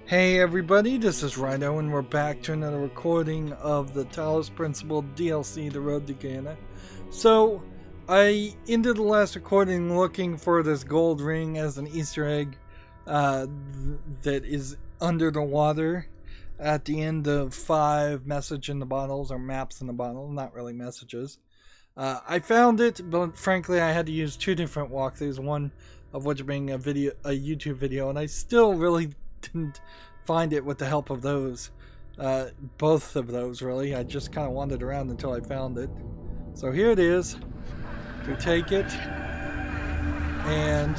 Hey everybody, this is Rydo and we're back to another recording of the Talos Principle DLC, The Road to Gehenna. So, I ended the last recording looking for this gold ring as an Easter egg that is under the water at the end of 5 message in the bottles, or maps in the bottle, not really messages. I found it, but frankly I had to use 2 different walkthroughs, one of which being a YouTube video, and I still really didn't find it with the help of those. Both of those, really. I just kind of wandered around until I found it. So here it is. We take it, and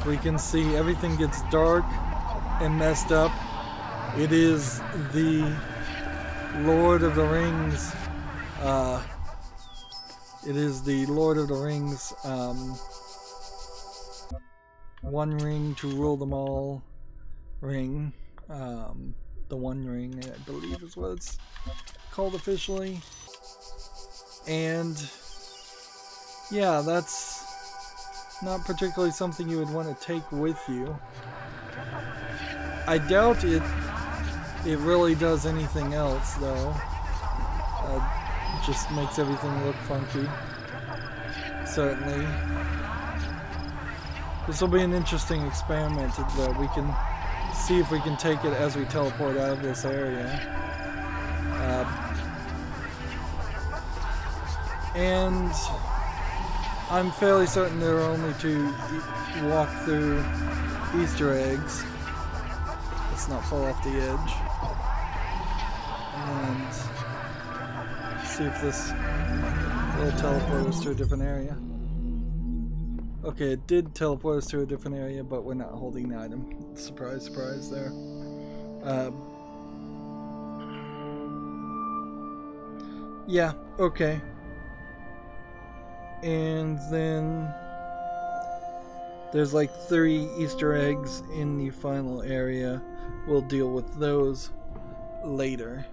we can see everything gets dark and messed up. It is the Lord of the Rings. It is the Lord of the Rings. One ring to rule them all. Ring, the One Ring, I believe is what it's called officially. And yeah, that's not particularly something you would want to take with you. I doubt it really does anything else though. It just makes everything look funky. Certainly. This will be an interesting experiment that we can see if we can take it as we teleport out of this area. And I'm fairly certain there are only 2 walk-through Easter eggs. Let's not fall off the edge. And see if this will teleport us to a different area. Okay, it did teleport us to a different area, but we're not holding the item. Surprise, surprise there. Yeah, okay. And then there's like 3 Easter eggs in the final area. We'll deal with those later.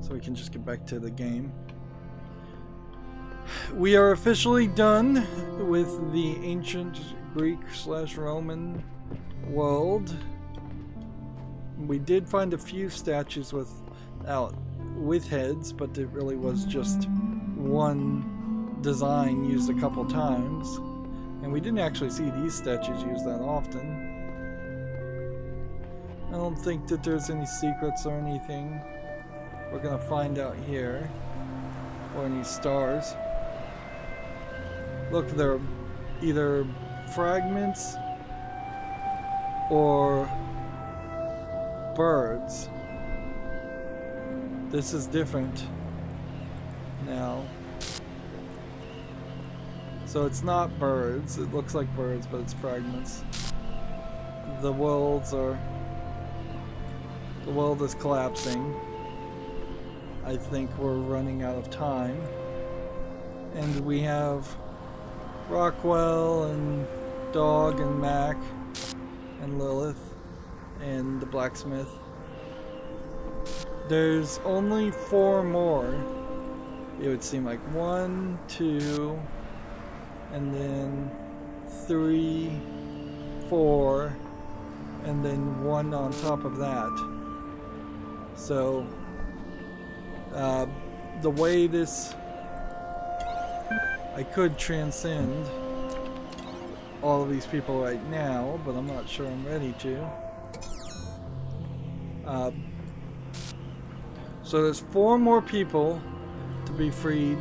So we can just get back to the game. We are officially done with the ancient Greek/Roman world. We did find a few statues with heads, but it really was just one design used a couple times. And we didn't actually see these statues used that often. I don't think that there's any secrets or anything we're gonna find out here. Or any stars. Look, they're either fragments or birds. This is different now. So it's not birds. It looks like birds, but it's fragments. The world is collapsing. I think we're running out of time. And we have Rockwell and Dog and Mac and Lilith and the blacksmith. There's only 4 more. It would seem like 1, 2, and then 3, 4, and then 1 on top of that. So the way this, I could transcend all of these people right now, but I'm not sure I'm ready to. So there's 4 more people to be freed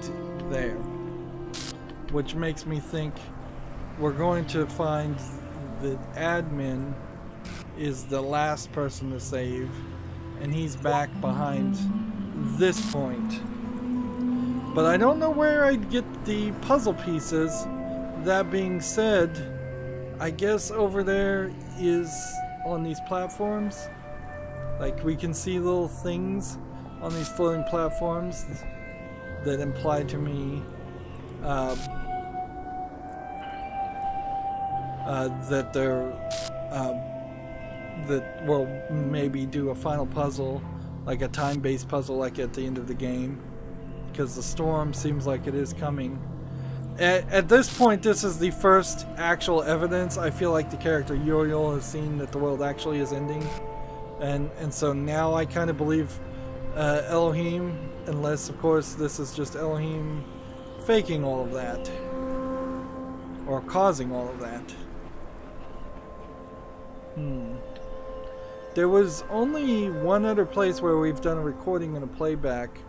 there, which makes me think we're going to find the admin is the last person to save, and he's back behind this point. But I don't know where I'd get the puzzle pieces. That being said, I guess over there is on these platforms. Like, we can see little things on these floating platforms that imply to me that they're that we'll maybe do a final puzzle, like a time-based puzzle like at the end of the game, because the storm seems like it is coming. At this point, this is the first actual evidence. I feel like the character Uriel has seen that the world actually is ending. And so now I kind of believe Elohim, unless, of course, this is just Elohim faking all of that. Or causing all of that. There was only one other place where we've done a recording and a playback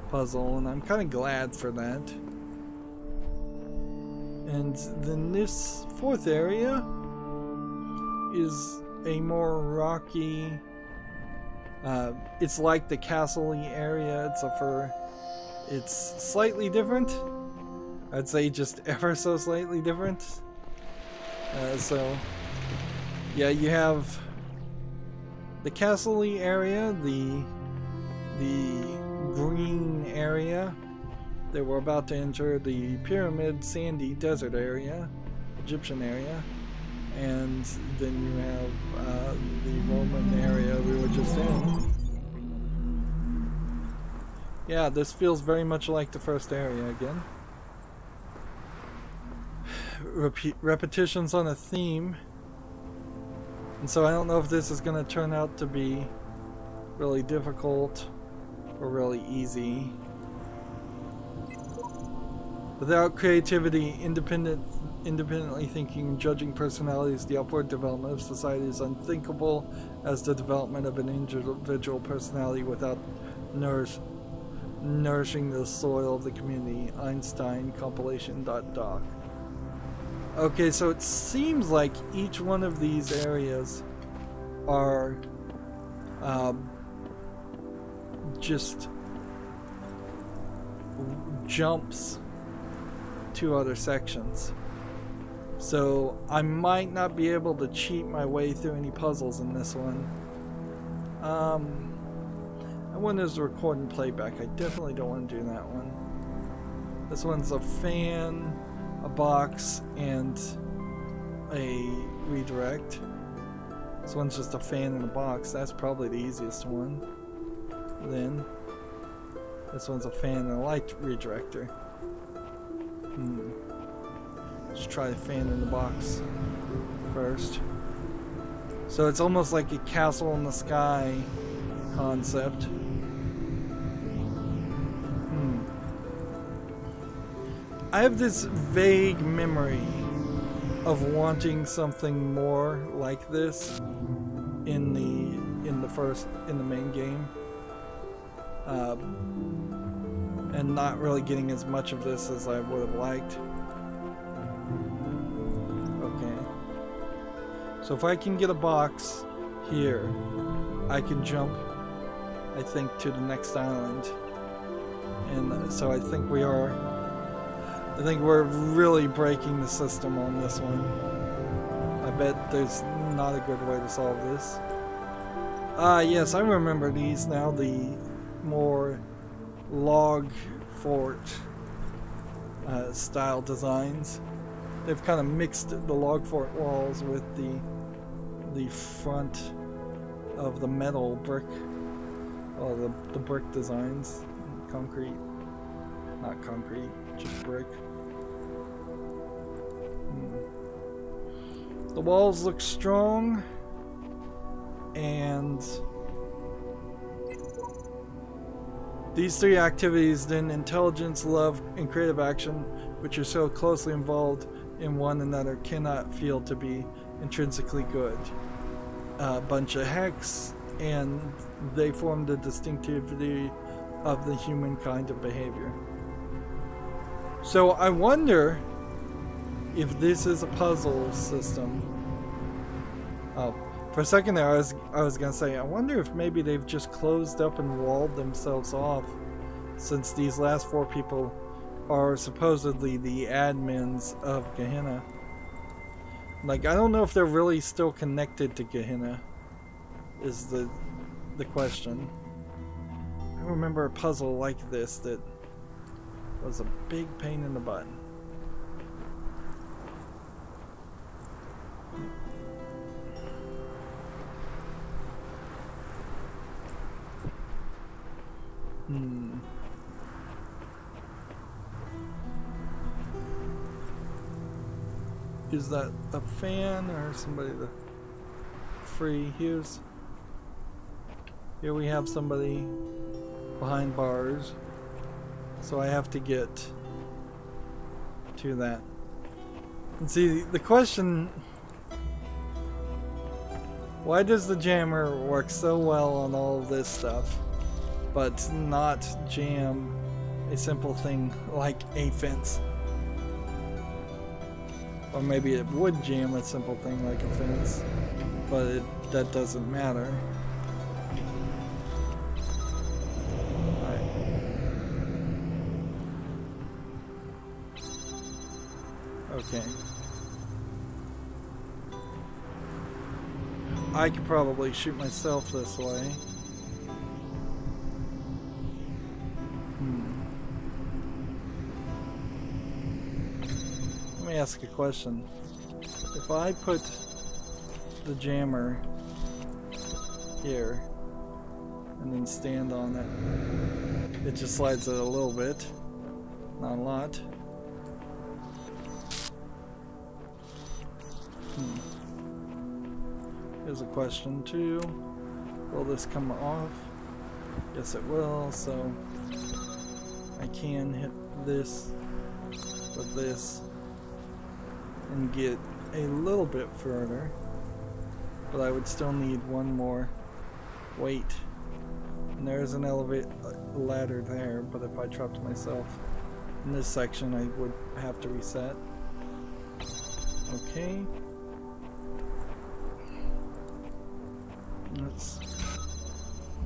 puzzle, and I'm kind of glad for that. And then this fourth area is a more rocky, it's like the castle-y area, except for it's slightly different. I'd say just ever so slightly different. So yeah, you have the castle-y area, the green area that we're about to enter, the pyramid sandy desert area, Egyptian area, and then you have the Roman area we were just in. Yeah, this feels very much like the first area again. Repetitions on a theme, and so I don't know if this is going to turn out to be really difficult or really easy. Without creativity, independently thinking and judging personalities, the upward development of society is unthinkable as the development of an individual personality without nourishing the soil of the community. Einstein compilation .doc. Okay, so it seems like each one of these areas are just jumps to other sections. So I might not be able to cheat my way through any puzzles in this one. I want to record and playback. I definitely don't want to do that one. This one's a fan, a box, and a redirect. This one's just a fan and a box. That's probably the easiest one. Then this one's a fan and a light redirector. Let's try the fan in the box first. So it's almost like a castle in the sky concept. I have this vague memory of wanting something more like this in the main game, and not really getting as much of this as I would have liked. Okay, so if I can get a box here, I can jump, I think, to the next island, and so I think we're really breaking the system on this one. I bet there's not a good way to solve this. Yes, I remember these now, the more log fort style designs. They've kind of mixed the log fort walls with the front of the metal brick, or the brick designs, concrete, not concrete, just brick. The walls look strong, and these three activities, then intelligence, love, and creative action, which are so closely involved in one another, cannot feel to be intrinsically good. A bunch of hacks, and they form the distinctivity of the human kind of behavior. So I wonder if this is a puzzle system. Oh, for a second there I was gonna say, I wonder if maybe they've just closed up and walled themselves off, since these last four people are supposedly the admins of Gehenna. Like, I don't know if they're really still connected to Gehenna, is the question. I remember a puzzle like this that was a big pain in the butt. Is that a fan or somebody to free? Here we have somebody behind bars, so I have to get to that. And see, the question, why does the jammer work so well on all of this stuff, but not jam a simple thing like a fence? Or maybe it would jam a simple thing like a fence, but that doesn't matter. Okay. I could probably shoot myself this way. Let me ask a question. If I put the jammer here and then stand on it, it just slides it a little bit, not a lot. Here's a question too. Will this come off? Yes, it will. So I can hit this with this and get a little bit further, but I would still need one more weight. And there's an ladder there, but if I trapped myself in this section, I would have to reset. Okay.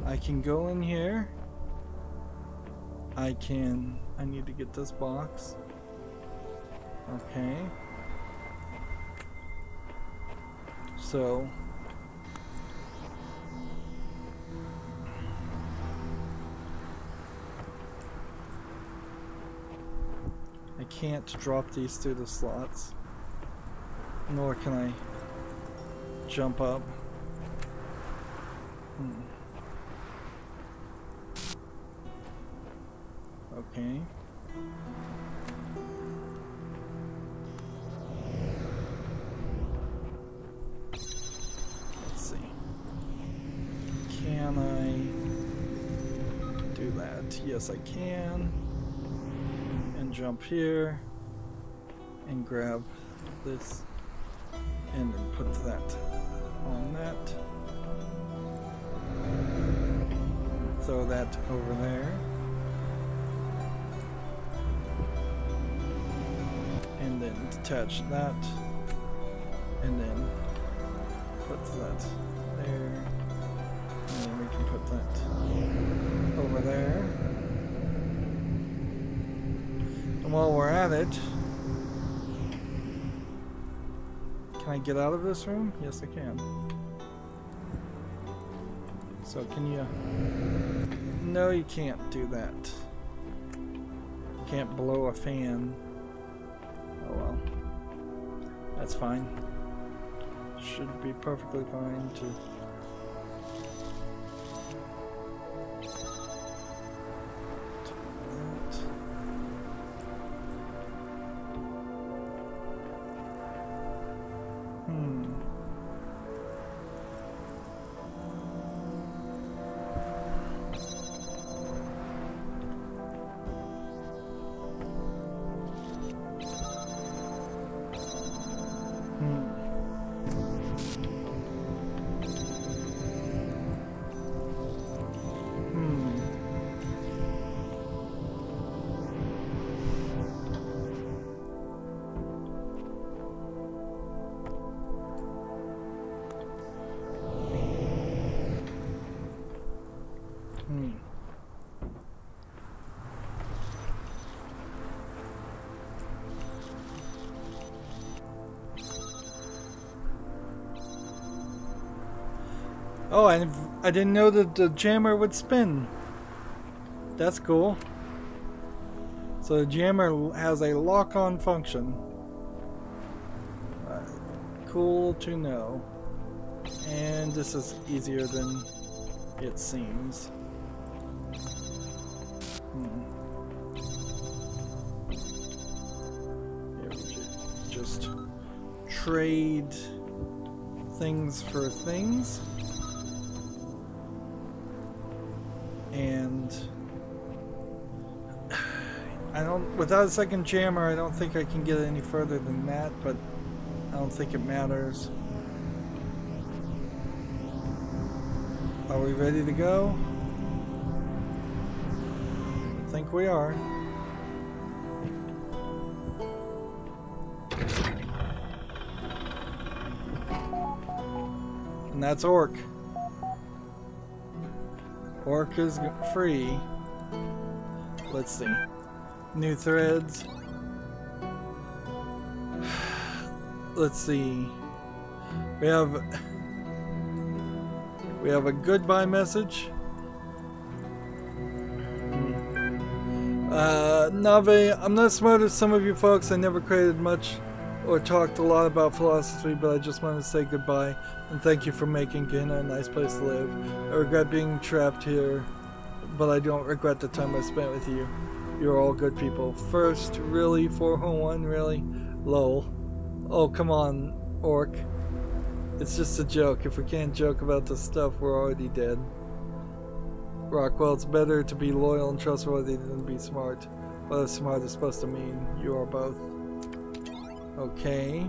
I can go in here. I need to get this box. Okay. So I can't drop these through the slots, nor can I jump up. Okay. Let's see. Can I do that? Yes, I can. And jump here and grab this and then put that on that. Throw that over there. And then detach that. And then put that there. And then we can put that over there. And while we're at it, can I get out of this room? Yes, I can. So can you... No, you can't do that. You can't blow a fan. Oh well. That's fine. Should be perfectly fine to... Oh, I didn't know that the jammer would spin. That's cool. So the jammer has a lock-on function. Cool to know. And this is easier than it seems. Here we just trade things for things. And without a second jammer, I don't think I can get any further than that, but I don't think it matters. Are we ready to go? I think we are. And that's Orc. Orc is free. Let's see. New threads. Let's see. We have a goodbye message. Nave, I'm not smart as some of you folks. I never created much or talked a lot about philosophy, but I just wanted to say goodbye and thank you for making Gehenna a nice place to live. I regret being trapped here, but I don't regret the time I spent with you. You're all good people. First, really? 401, really? Lol. Oh, come on, Orc. It's just a joke. If we can't joke about the stuff, we're already dead. Rockwell, it's better to be loyal and trustworthy than to be smart. What is smart is supposed to mean? You are both. Okay.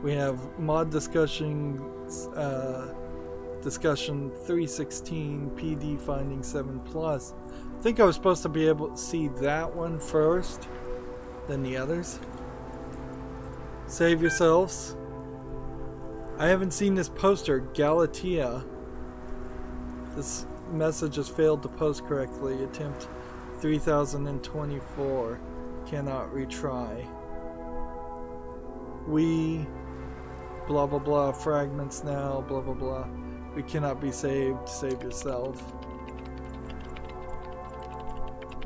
We have mod discussion 316 PD finding 7 plus. I think I was supposed to be able to see that one first, then the others. Save yourselves. I haven't seen this poster, Galatea. This message has failed to post correctly. Attempt 3024. Cannot retry. We blah blah blah fragments now, blah blah blah. We cannot be saved. Save yourself.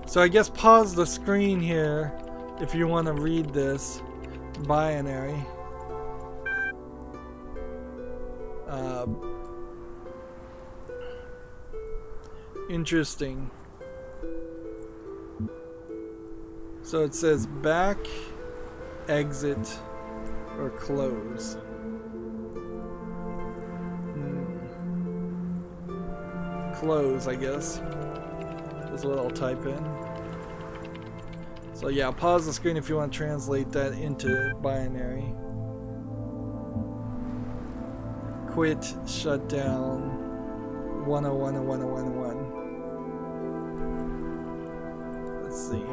So I guess pause the screen here if you want to read this binary. Interesting. So it says back, exit, or close. Close, I guess, is what I'll type in. So yeah, pause the screen if you want to translate that into binary. Quit, shut down, 101 and 101 and 1. Let's see.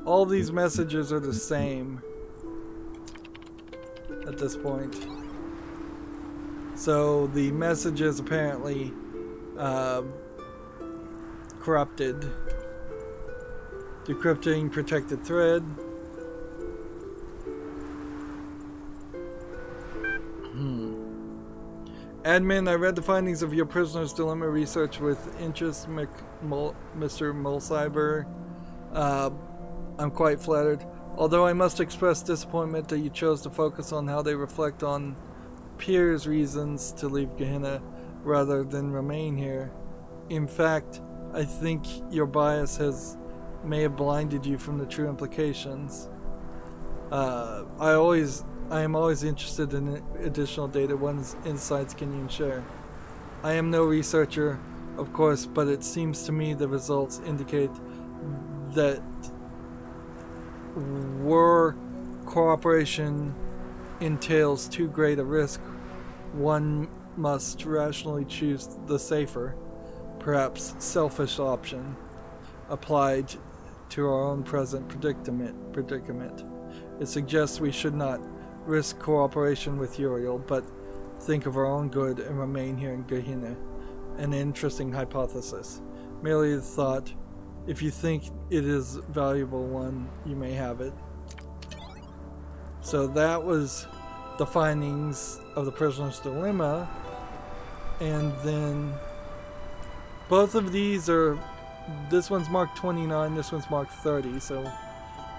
All these messages are the same at this point. So the messages apparently corrupted. Decrypting protected thread. Admin, I read the findings of your prisoner's dilemma research with interest, Mr. Mulcyber. I'm quite flattered. Although I must express disappointment that you chose to focus on how they reflect on peers' reasons to leave Gehenna rather than remain here. In fact, I think your bias may have blinded you from the true implications. I am always interested in additional data. What insights can you share? I am no researcher, of course, but it seems to me the results indicate that where cooperation entails too great a risk, one must rationally choose the safer, perhaps selfish option, applied to our own present predicament. It suggests we should not risk cooperation with Uriel, but think of our own good and remain here in Gehenna. An interesting hypothesis. Merely the thought. If you think it is a valuable one, you may have it. So that was the findings of the prisoner's dilemma. And then both of these are, this one's marked 29, this one's marked 30, so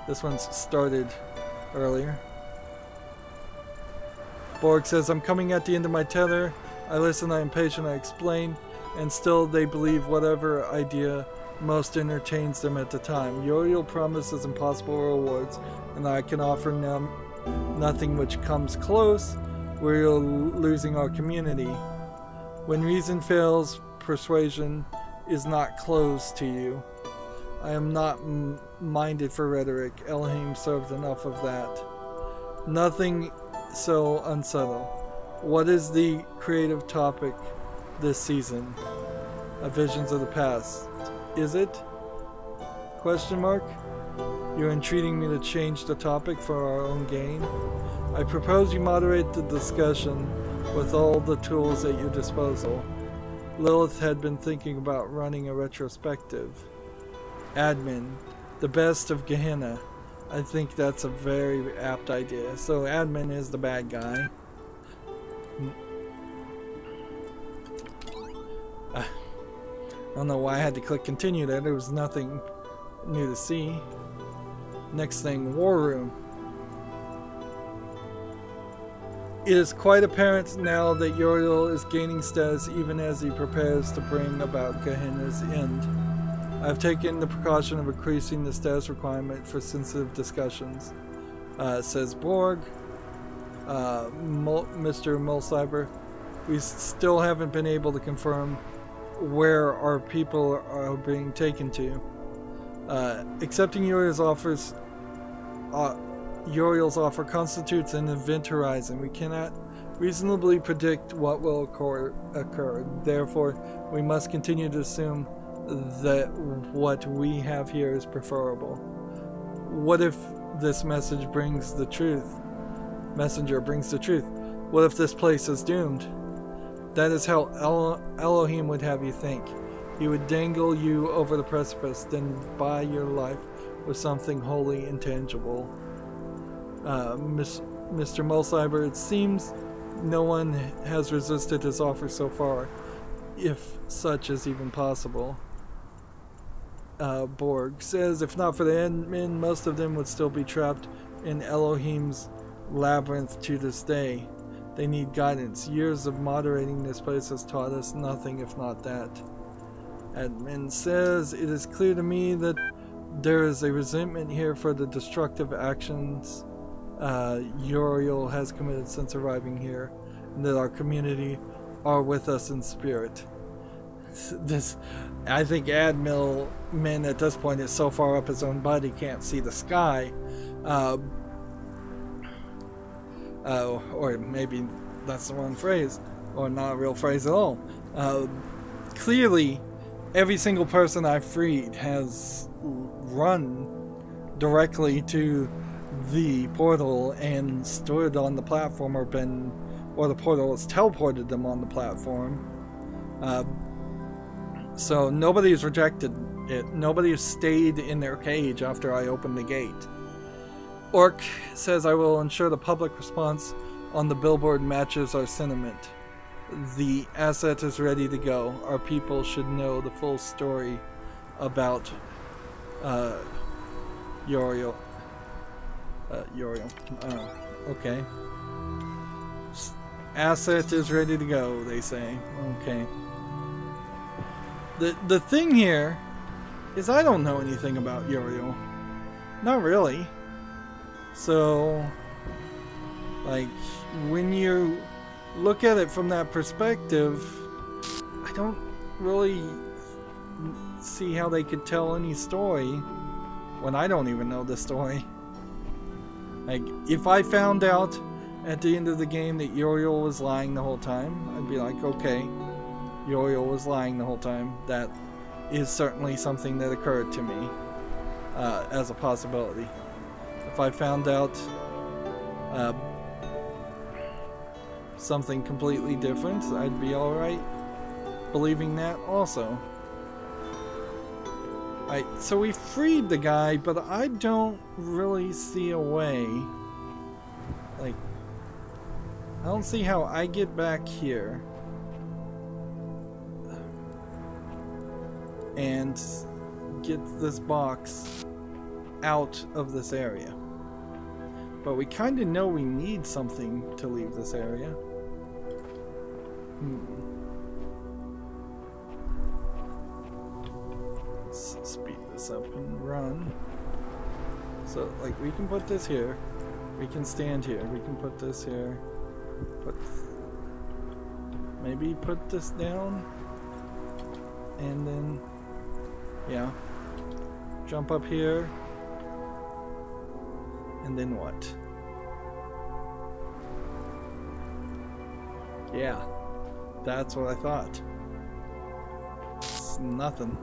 this one's started earlier. Borg says, I'm coming at the end of my tether. I listen, I am patient, I explain, and still they believe whatever idea most entertains them at the time. Uriel promises impossible rewards, and I can offer nothing which comes close. We're losing our community. When reason fails, persuasion is not closed to you. I am not minded for rhetoric. Elohim served enough of that. Nothing so unsettled. What is the creative topic this season? Visions of the past. Is it? Question mark? You're entreating me to change the topic for our own gain? I propose you moderate the discussion with all the tools at your disposal. Lilith had been thinking about running a retrospective. Admin, the best of Gehenna. I think that's a very apt idea. So admin is the bad guy. I don't know why I had to click continue there. There was nothing new to see. Next thing, War Room. It is quite apparent now that Uriel is gaining status even as he prepares to bring about Gehenna's end. I have taken the precaution of increasing the status requirement for sensitive discussions, says Borg. Mr. Mulcyber, we still haven't been able to confirm where our people are being taken to. Accepting Uriel's offer constitutes an event horizon. We cannot reasonably predict what will occur. Therefore, we must continue to assume that what we have here is preferable. What if this messenger brings the truth? What if this place is doomed? That is how Elohim would have you think. He would dangle you over the precipice, then buy your life with something wholly intangible. Mr. Mulcyber, it seems no one has resisted his offer so far, if such is even possible. Borg says, if not for the admin, most of them would still be trapped in Elohim's labyrinth to this day. They need guidance. Years of moderating this place has taught us nothing if not that. Admin says, it is clear to me that there is a resentment here for the destructive actions Uriel has committed since arriving here, and that our community are with us in spirit. I think admin at this point is so far up his own butt he can't see the sky. Or maybe that's the wrong phrase, or not a real phrase at all. Clearly, every single person I've freed has run directly to the portal and stood on the platform, or the portal has teleported them on the platform. So nobody has rejected it. Nobody has stayed in their cage after I opened the gate. Orc says, I will ensure the public response on the billboard matches our sentiment. The asset is ready to go. Our people should know the full story about Uriel. Okay. Asset is ready to go, they say. Okay. The thing here is I don't know anything about Uriel. Not really. So, like, when you look at it from that perspective, I don't really see how they could tell any story when I don't even know the story. Like, if I found out at the end of the game that Uriel was lying the whole time, I'd be like, okay, Uriel was lying the whole time. That is certainly something that occurred to me as a possibility. If I found out something completely different, I'd be alright believing that also. Alright, so we freed the guy, but I don't really see a way. Like, I don't see how I get back here and get this box out of this area. But we kind of know we need something to leave this area. Let's speed this up and run. So, like, we can put this here. We can stand here. We can put this here. Maybe put this down. And then, yeah. Jump up here. And then what? Yeah. That's what I thought. It's nothing.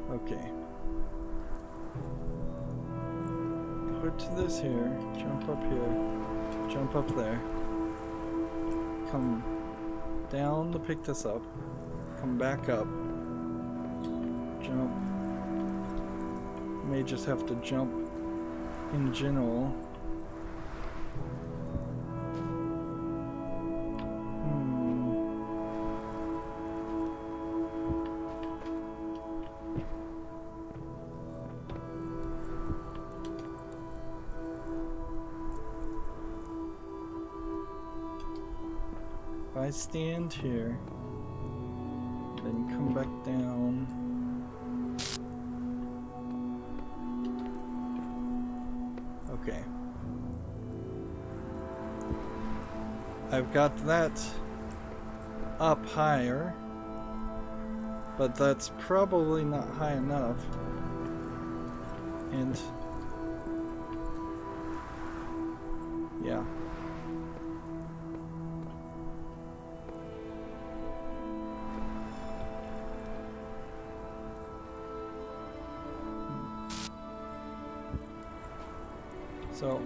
Okay. Put this here, jump up here, jump up there. Come down to pick this up. Come back up. Jump. May just have to jump in general. If I stand here, then come back down. Okay. I've got that up higher, but that's probably not high enough. And yeah. So,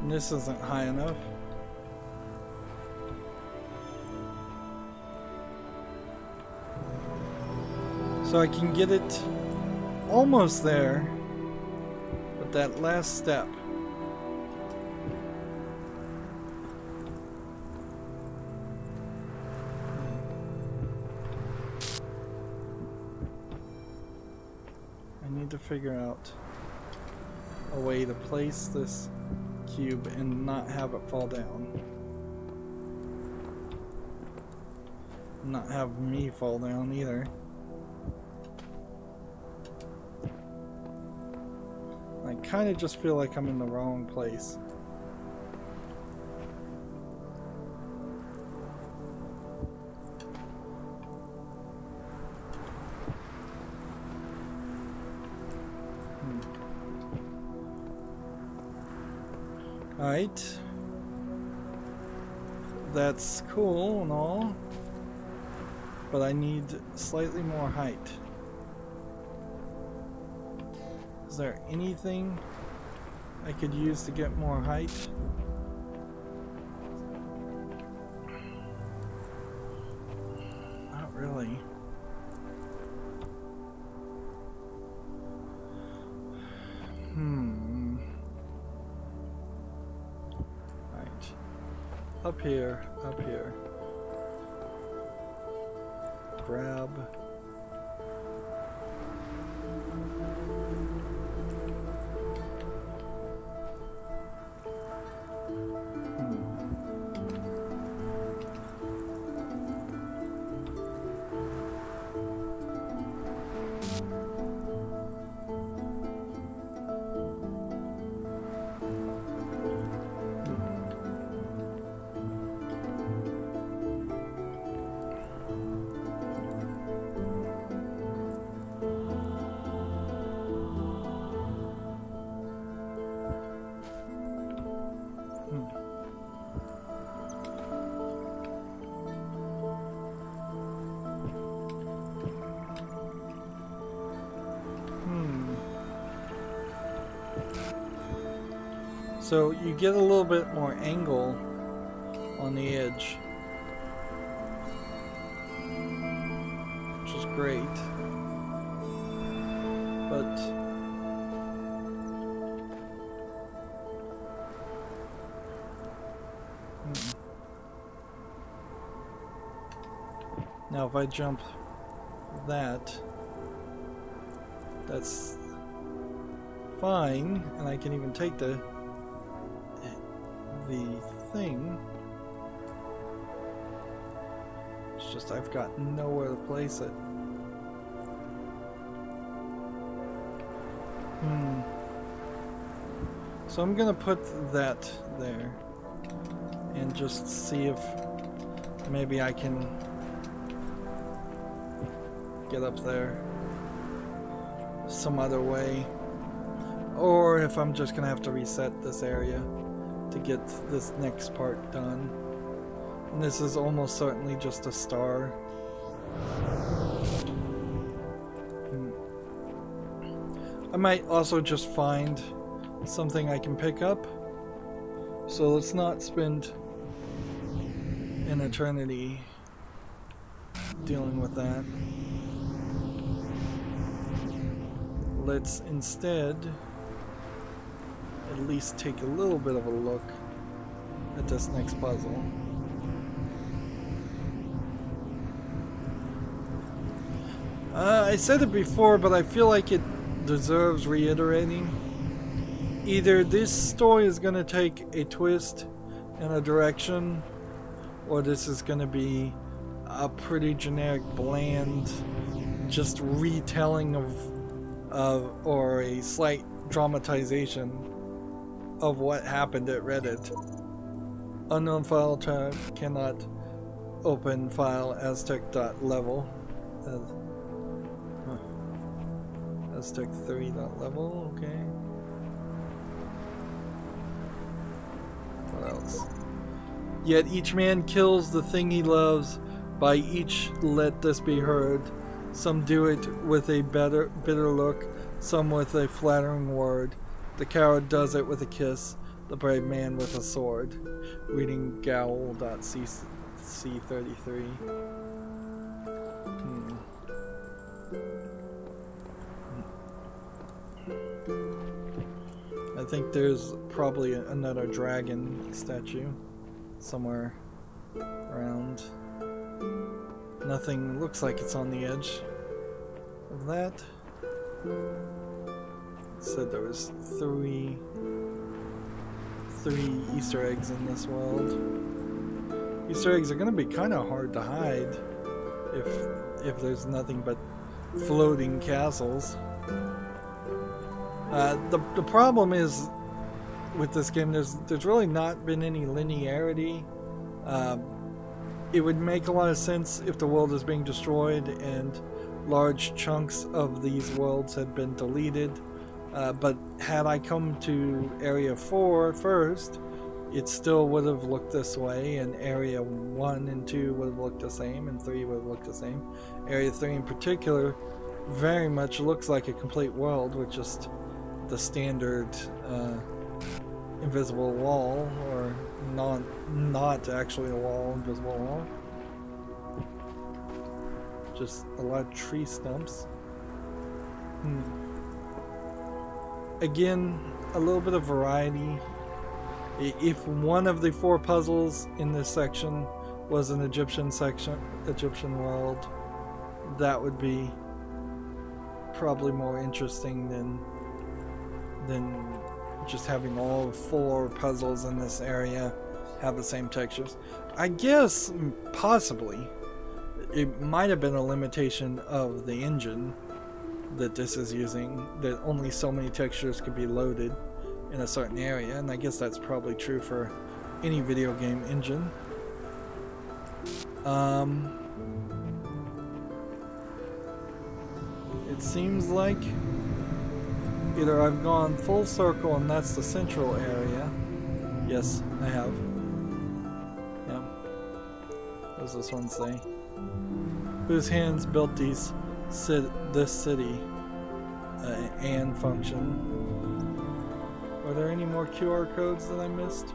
this isn't high enough. So I can get it almost there, but that last step. To figure out a way to place this cube and not have it fall down. Not have me fall down either. I kind of just feel like I'm in the wrong place. Alright, that's cool and all, but I need slightly more height. Is there anything I could use to get more height? Not really. Up here, up here. Grab. So you get a little bit more angle on the edge. great. But now if I jump that, that's fine, and I can even take the thing. It's just I've got nowhere to place it. So I'm gonna put that there and just see if maybe I can get up there some other way, or if I'm just gonna have to reset this area to get this next part done. And this is almost certainly just a star. I might also just find something I can pick up, so let's not spend an eternity dealing with that. Let's instead at least take a little bit of a look at this next puzzle. I said it before, but I feel like it deserves reiterating. Either this story is going to take a twist in a direction, or this is going to be a pretty generic, bland, just retelling of or a slight dramatization of what happened at Reddit. Unknown file type cannot open file aztec.level. Aztec3.level, okay. What else? Yet each man kills the thing he loves, by each let this be heard. Some do it with a bitter look, some with a flattering word. The coward does it with a kiss, the brave man with a sword. Reading Gowl.cc33. I think there's probably another dragon statue somewhere around. Nothing looks like it's on the edge of that. It said there was three Easter eggs in this world. Easter eggs are going to be kind of hard to hide if there's nothing but floating castles. The problem is with this game, there's really not been any linearity. It would make a lot of sense if the world is being destroyed and large chunks of these worlds had been deleted. But had I come to Area 4 first, it still would have looked this way, and Area 1 and 2 would have looked the same, and 3 would have looked the same. Area 3 in particular very much looks like a complete world with just the standard invisible wall, or not actually a wall, invisible wall. Just a lot of tree stumps. Again, a little bit of variety. If one of the 4 puzzles in this section was an Egyptian world, that would be probably more interesting than just having all 4 puzzles in this area have the same textures. I guess possibly it might have been a limitation of the engine that this is using, that only so many textures could be loaded in a certain area, and I guess that's probably true for any video game engine. It seems like either I've gone full circle and that's the central area. Yes, I have. Yeah. What does this one say? Whose hands built this city and function? Are there any more QR codes that I missed?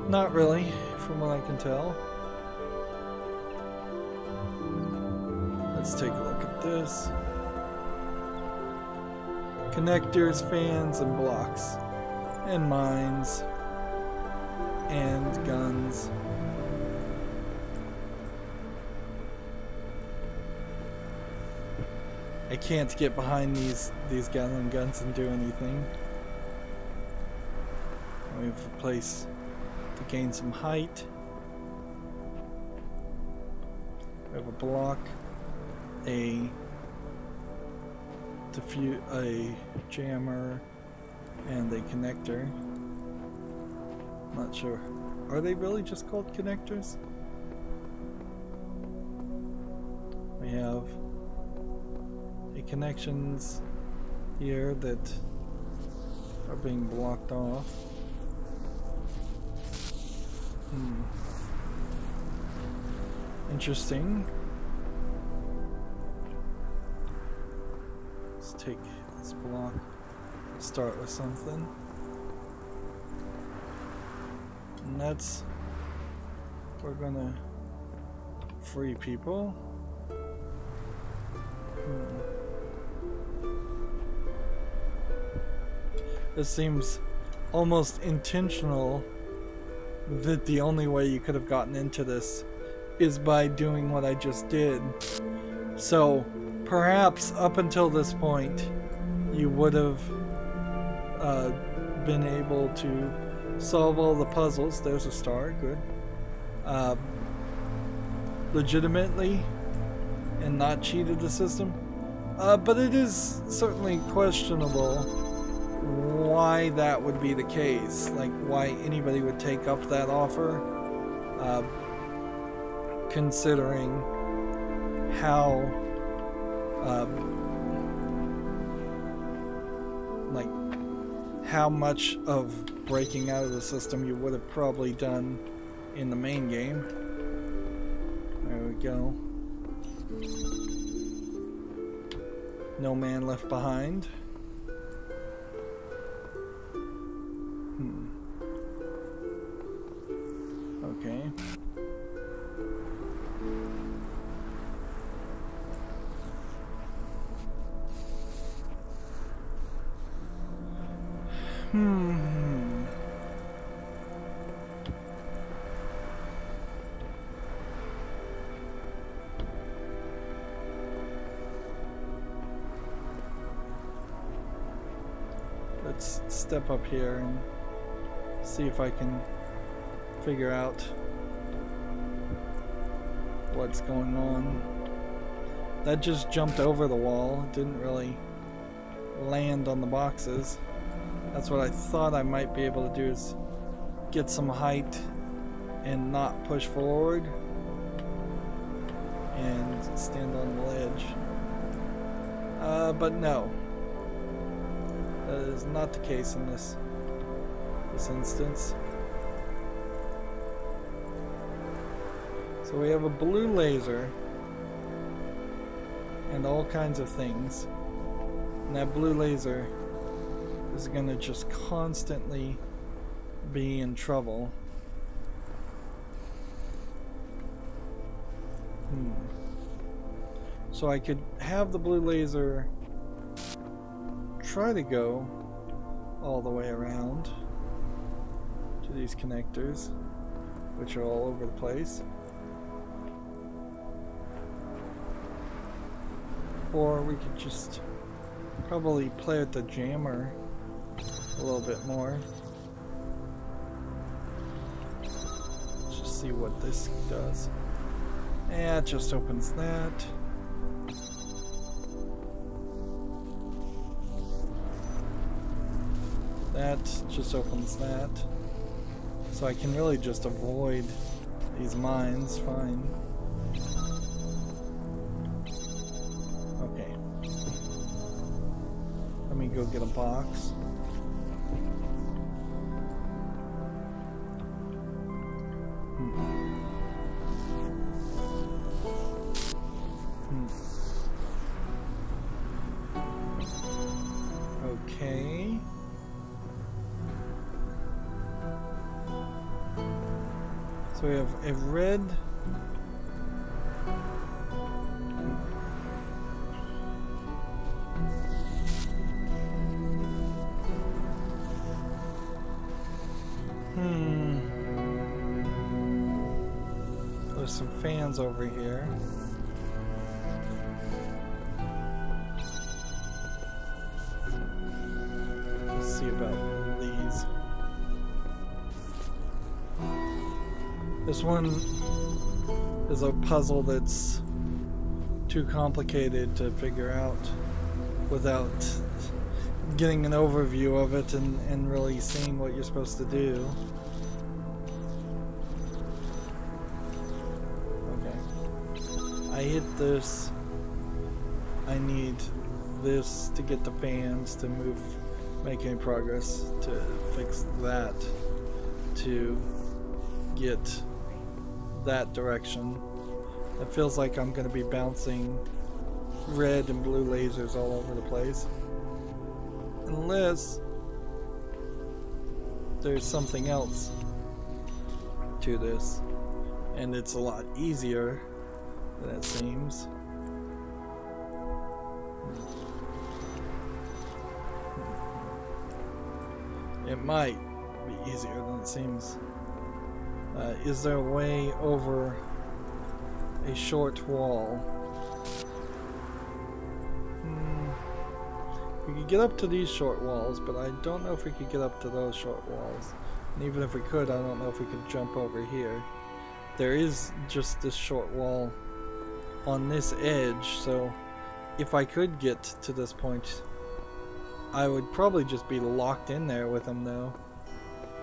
Not really, from what I can tell. Let's take a look at this. Connectors, fans, and blocks. And mines. And guns. I can't get behind these Gatling guns and do anything. We have a place to gain some height. We have a block, a jammer, and a connector. Not sure. Are they really just called connectors? We have connections here that are being blocked off. Interesting. Let's take this block, start with something. And that's, we're gonna free people. This seems almost intentional that the only way you could have gotten into this is by doing what I just did. So perhaps up until this point you would have been able to solve all the puzzles. There's a star, good. Legitimately and not cheated the system. But it is certainly questionable why that would be the case, like why anybody would take up that offer, considering how like how much of breaking out of the system you would have probably done in the main game. There we go. No man left behind. Okay. Let's step up here and see if I can figure out what's going on. That just jumped over the wall, didn't really land on the boxes. That's what I thought I might be able to do, is get some height and not push forward and stand on the ledge. But no, that is not the case in this instance. So we have a blue laser and all kinds of things, and that blue laser is going to just constantly be in trouble. So I could have the blue laser try to go all the way around to these connectors, which are all over the place. Or we could just probably play with the jammer a little bit more. Let's just see what this does. Yeah, it just opens that. That just opens that. So I can really just avoid these mines, fine. Okay. Let me go get a box. Okay. So we have a red There's some fans over here. Let's see about these. This one is a puzzle that's too complicated to figure out without getting an overview of it and really seeing what you're supposed to do. Okay. I hit this. I need this to get the fans to move, make any progress, to fix that, to get that direction. It feels like I'm going to be bouncing red and blue lasers all over the place. Unless there's something else to this. And it's a lot easier than it seems. It might be easier than it seems. Is there a way over a short wall? We could get up to these short walls, but I don't know if we could get up to those short walls. And even if we could, I don't know if we could jump over here. There is just this short wall on this edge, so if I could get to this point, I would probably just be locked in there with them though.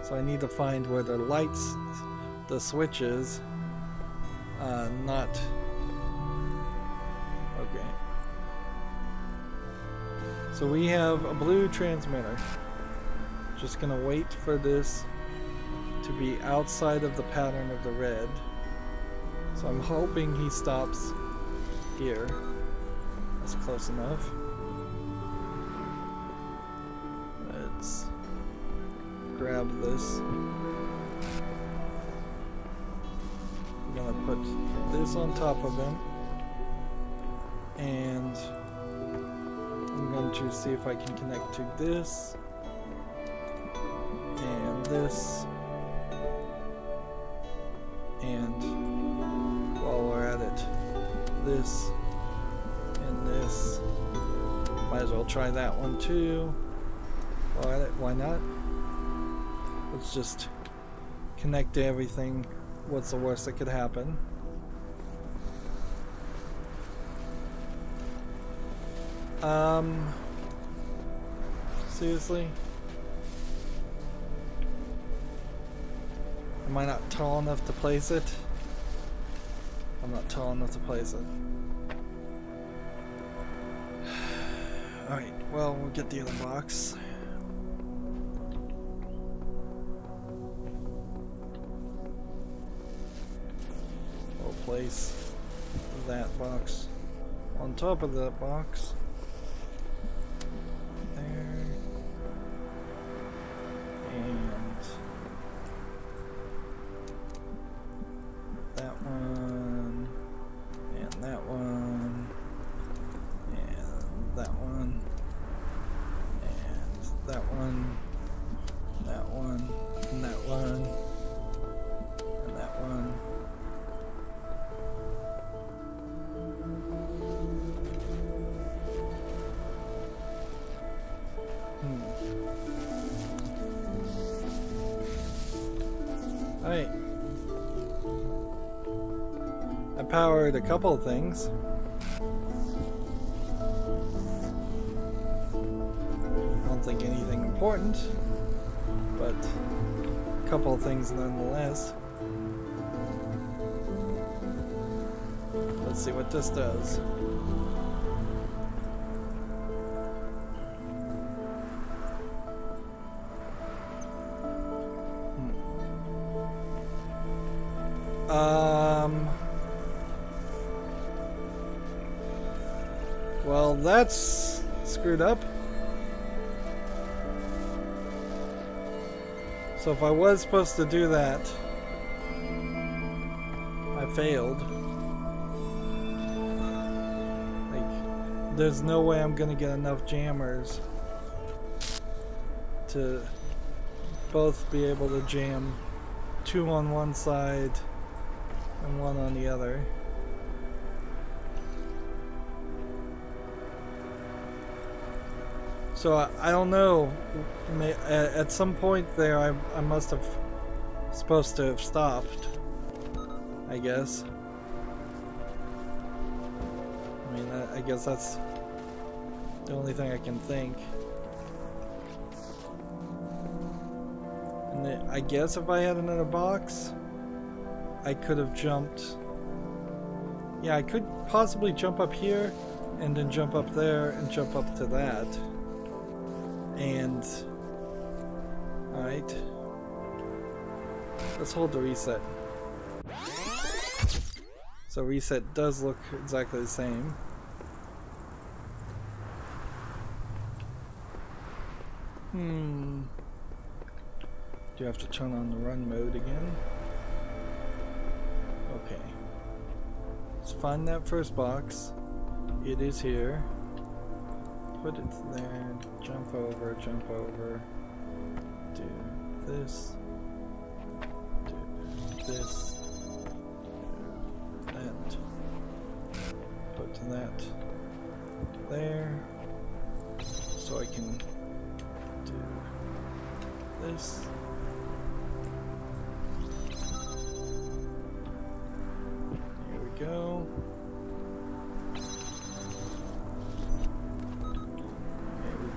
So I need to find where the lights, the switches, not... Okay. So we have a blue transmitter. Just gonna wait for this to be outside of the pattern of the red. So I'm hoping he stops here. That's close enough. Let's grab this. I'm gonna put this on top of him. And I'm going to see if I can connect to this. And this. And while we're at it, this and this. Might as well try that one too. While at it, why not? Let's just connect to everything. What's the worst that could happen? Seriously? Am I not tall enough to place it? I'm not tall enough to place it. Alright, well, we'll get the other box. We'll place that box on top of that box. Powered a couple of things. I don't think anything important, but a couple of things nonetheless. Let's see what this does. Well, that's screwed up. So if I was supposed to do that, I failed. Like, there's no way I'm gonna get enough jammers to both be able to jam 2 on one side and 1 on the other. So I don't know. At some point there, I must have supposed to have stopped, I guess. I mean, I guess that's the only thing I can think. And I guess if I had another box, I could have jumped. Yeah, I could possibly jump up here and then jump up there and jump up to that. And alright, let's hold the reset. So reset does look exactly the same. Do you have to turn on the run mode again? Okay. Let's find that first box. It is here. Put it there, jump over, do this, do this, do that, put that there, so I can do this. Here we go.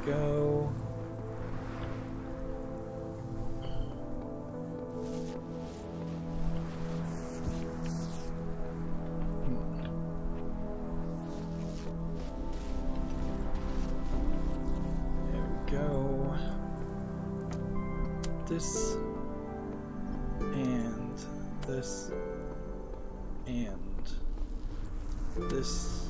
Go. There we go. This and this and this.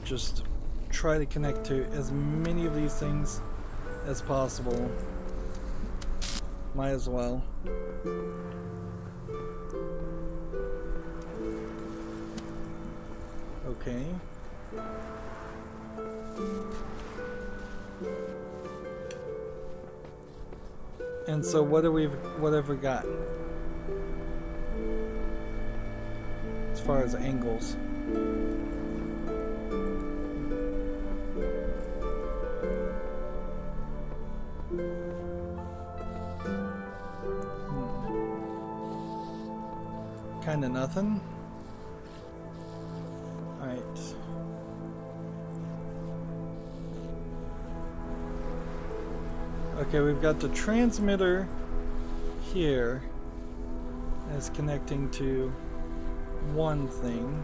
Just try to connect to as many of these things as possible. Might as well. Okay. And so what have we got as far as angles? Kinda nothing. Alright. Okay, we've got the transmitter here as connecting to one thing.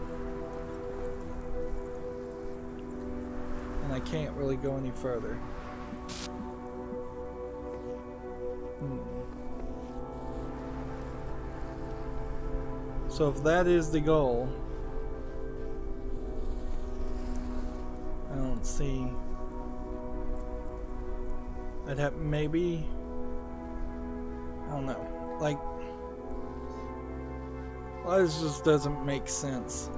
And I can't really go any further. So if that is the goal, I don't see. I'd have maybe, I don't know, like, well, this just doesn't make sense.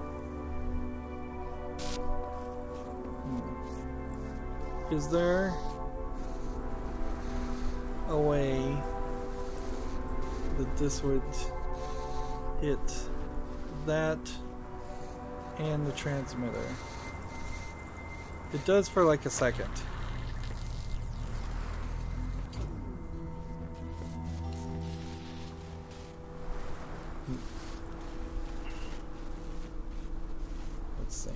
Is there a way that this would hit that and the transmitter? It does for like a second. Let's see.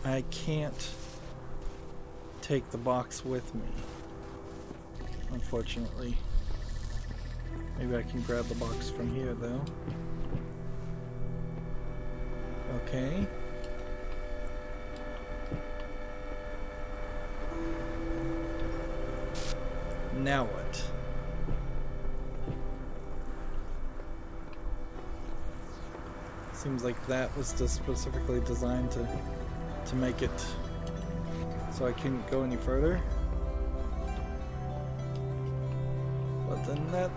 I can't take the box with me, unfortunately. Maybe I can grab the box from here, though. Okay. Now what? Seems like that was just specifically designed to make it so I couldn't go any further. But then that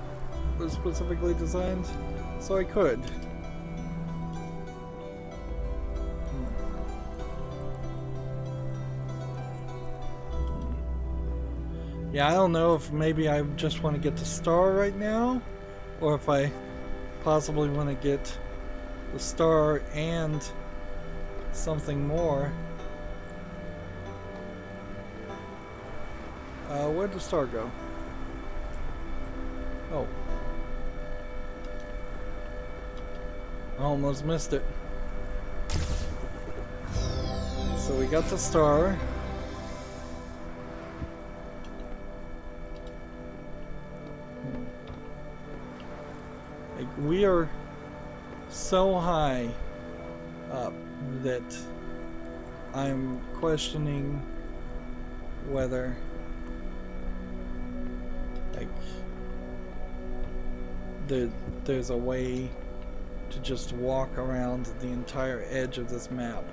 was specifically designed so I could. Yeah, I don't know if maybe I just want to get the star right now, or if I possibly want to get the star and something more. Where'd the star go? Oh. I almost missed it. So we got the star. Like, we are so high up that I'm questioning whether, like, there's a way to just walk around the entire edge of this map.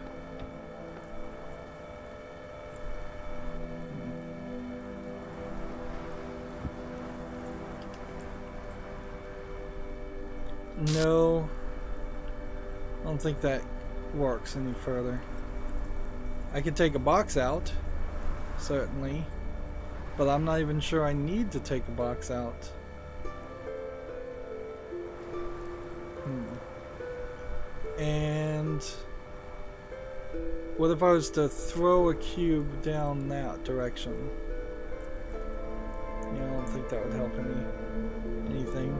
No, I don't think that works any further. I could take a box out, certainly, but I'm not even sure I need to take a box out. And what if I was to throw a cube down that direction? Yeah, I don't think that would help anything.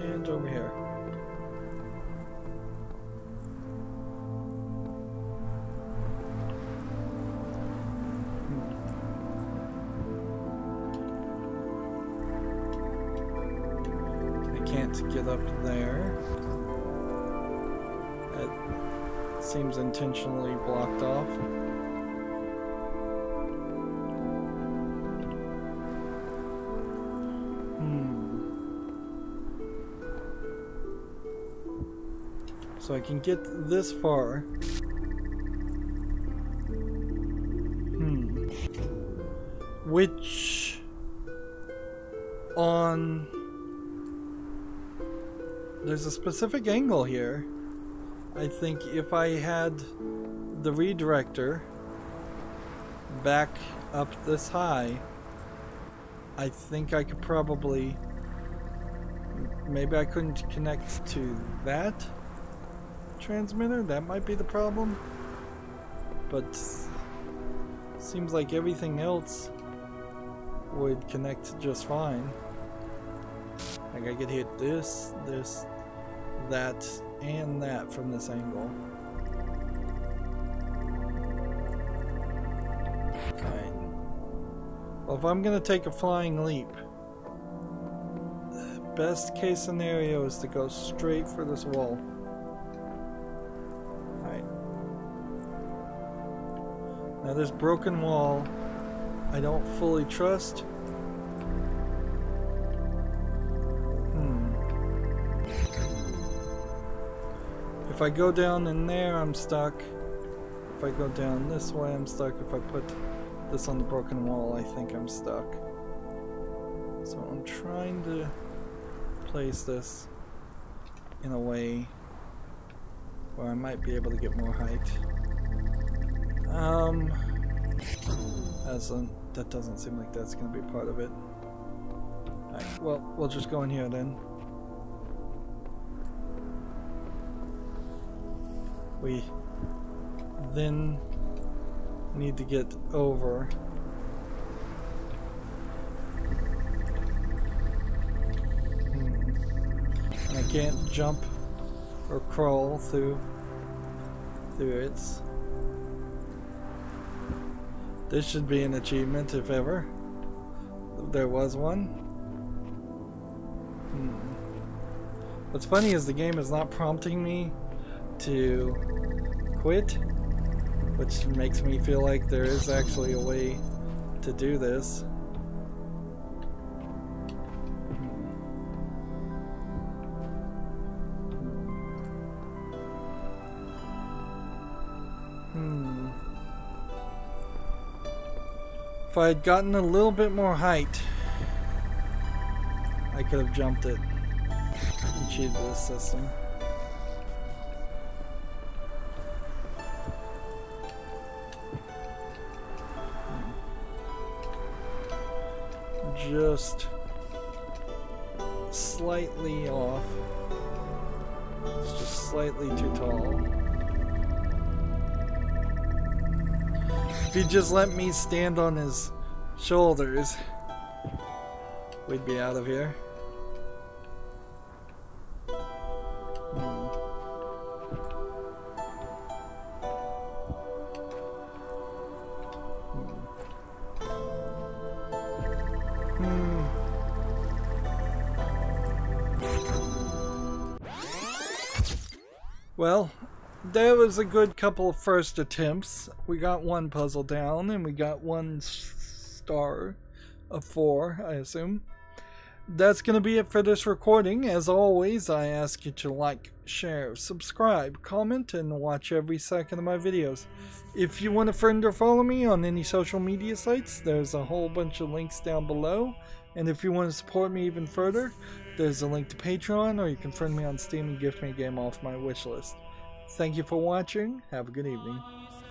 And over here. To get up there. That seems intentionally blocked off. So I can get this far. Which on there's a specific angle here. I think if I had the redirector back up this high, I think I could probably, maybe I couldn't connect to that transmitter. That might be the problem. But seems like everything else would connect just fine. Like I could hit this, that, and that from this angle. Alright. Well, if I'm gonna take a flying leap, the best case scenario is to go straight for this wall. Alright. Now this broken wall, I don't fully trust. If I go down in there, I'm stuck. If I go down this way, I'm stuck. If I put this on the broken wall, I think I'm stuck. So I'm trying to place this in a way where I might be able to get more height. That doesn't seem like that's going to be part of it. Alright, well, we'll just go in here then. We then need to get over. And I can't jump or crawl through it. This should be an achievement if ever there was one. What's funny is the game is not prompting me to quit, which makes me feel like there is actually a way to do this. If I had gotten a little bit more height, I could have jumped it and cheated this system. just slightly off. It's just slightly too tall. If he just let me stand on his shoulders, we'd be out of here. Well, that was a good couple of first attempts. We got one puzzle down and we got one star of 4, I assume. That's going to be it for this recording. As always, I ask you to like, share, subscribe, comment, and watch every second of my videos. If you want to friend or follow me on any social media sites, there's a whole bunch of links down below. And if you want to support me even further, there's a link to Patreon, or you can friend me on Steam and gift me a game off my wish list. Thank you for watching. Have a good evening.